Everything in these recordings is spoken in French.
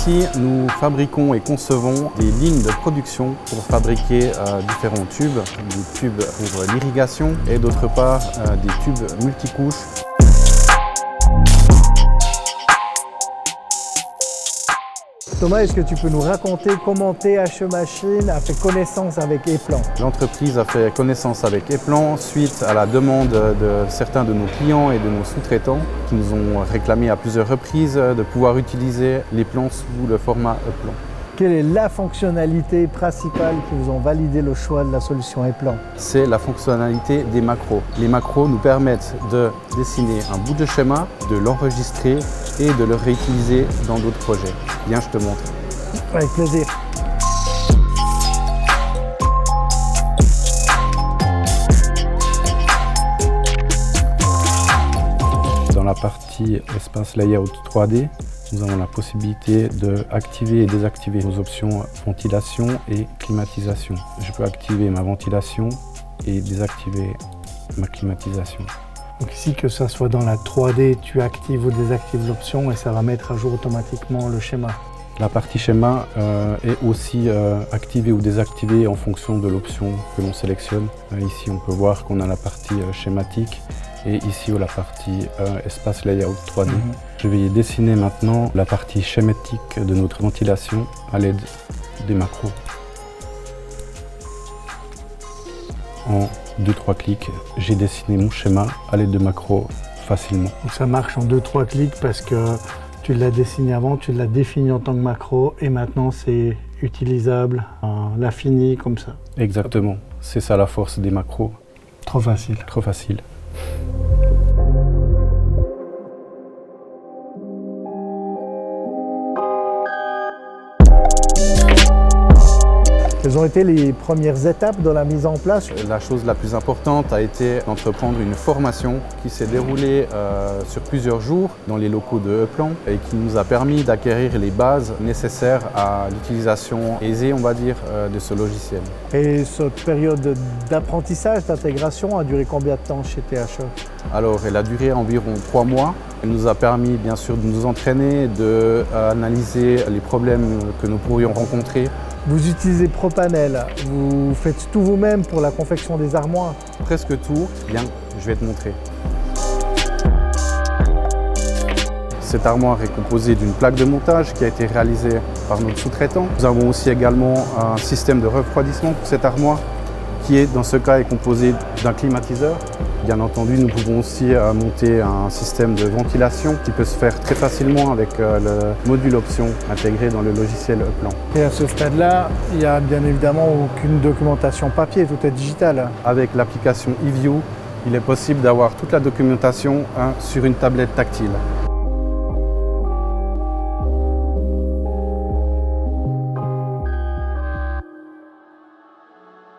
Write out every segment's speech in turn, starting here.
Ici, nous fabriquons et concevons des lignes de production pour fabriquer différents tubes, des tubes pour l'irrigation et d'autre part des tubes multicouches. Thomas, est-ce que tu peux nous raconter comment THE Machines a fait connaissance avec Eplan? L'entreprise a fait connaissance avec Eplan suite à la demande de certains de nos clients et de nos sous-traitants qui nous ont réclamé à plusieurs reprises de pouvoir utiliser les plans sous le format Eplan. Quelle est la fonctionnalité principale qui vous ont validé le choix de la solution Eplan? C'est la fonctionnalité des macros. Les macros nous permettent de dessiner un bout de schéma, de l'enregistrer et de le réutiliser dans d'autres projets. Viens, je te montre. Avec plaisir. Dans la partie espace layout 3D, nous avons la possibilité d'activer et désactiver nos options ventilation et climatisation. Je peux activer ma ventilation et désactiver ma climatisation. Donc ici, que ça soit dans la 3D, tu actives ou désactives l'option et ça va mettre à jour automatiquement le schéma. La partie schéma est aussi activée ou désactivée en fonction de l'option que l'on sélectionne. Ici, on peut voir qu'on a la partie schématique et ici la partie espace layout 3D. Je vais dessiner maintenant la partie schématique de notre ventilation à l'aide des macros. En 2-3 clics, j'ai dessiné mon schéma à l'aide de macros facilement. Donc ça marche en 2-3 clics parce que tu l'as dessiné avant, tu l'as défini en tant que macro et maintenant c'est utilisable, l'infini comme ça. Exactement, c'est ça la force des macros. Trop facile. Trop facile. Quelles ont été les premières étapes de la mise en place? La chose la plus importante a été d'entreprendre une formation qui s'est déroulée sur plusieurs jours dans les locaux de Eplan et qui nous a permis d'acquérir les bases nécessaires à l'utilisation aisée, on va dire, de ce logiciel. Et cette période d'apprentissage, d'intégration a duré combien de temps chez THE? Alors, elle a duré environ 3 mois. Elle nous a permis, bien sûr, de nous entraîner, d'analyser les problèmes que nous pourrions rencontrer. Vous utilisez Propanel, vous faites tout vous-même pour la confection des armoires? Presque tout. Bien, je vais te montrer. Cette armoire est composée d'une plaque de montage qui a été réalisée par notre sous-traitant. Nous avons aussi également un système de refroidissement pour cette armoire qui est, dans ce cas, est composé d'un climatiseur. Bien entendu, nous pouvons aussi monter un système de ventilation qui peut se faire très facilement avec le module option intégré dans le logiciel Eplan. Et à ce stade-là, il n'y a bien évidemment aucune documentation papier, tout est digital. Avec l'application eView, il est possible d'avoir toute la documentation sur une tablette tactile.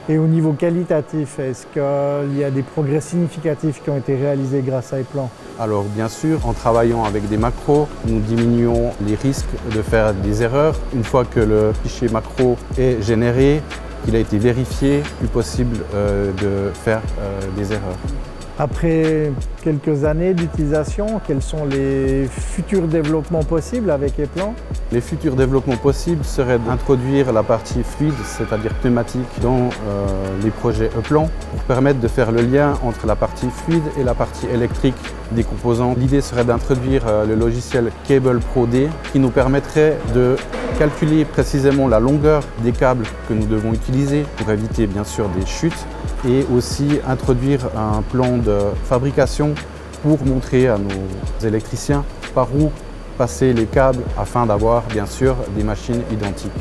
Et au niveau qualitatif, est-ce qu'il y a des progrès significatifs qui ont été réalisés grâce à Eplan? Alors bien sûr, en travaillant avec des macros, nous diminuons les risques de faire des erreurs. Une fois que le fichier macro est généré, qu'il a été vérifié, plus possible de faire des erreurs. Après quelques années d'utilisation, quels sont les futurs développements possibles avec Eplan? Les futurs développements possibles seraient d'introduire la partie fluide, c'est-à-dire pneumatique, dans les projets Eplan pour permettre de faire le lien entre la partie fluide et la partie électrique des composants. L'idée serait d'introduire le logiciel Cable Pro D qui nous permettrait de calculer précisément la longueur des câbles que nous devons utiliser pour éviter bien sûr des chutes et aussi introduire un plan de fabrication pour montrer à nos électriciens par où passer les câbles afin d'avoir bien sûr des machines identiques.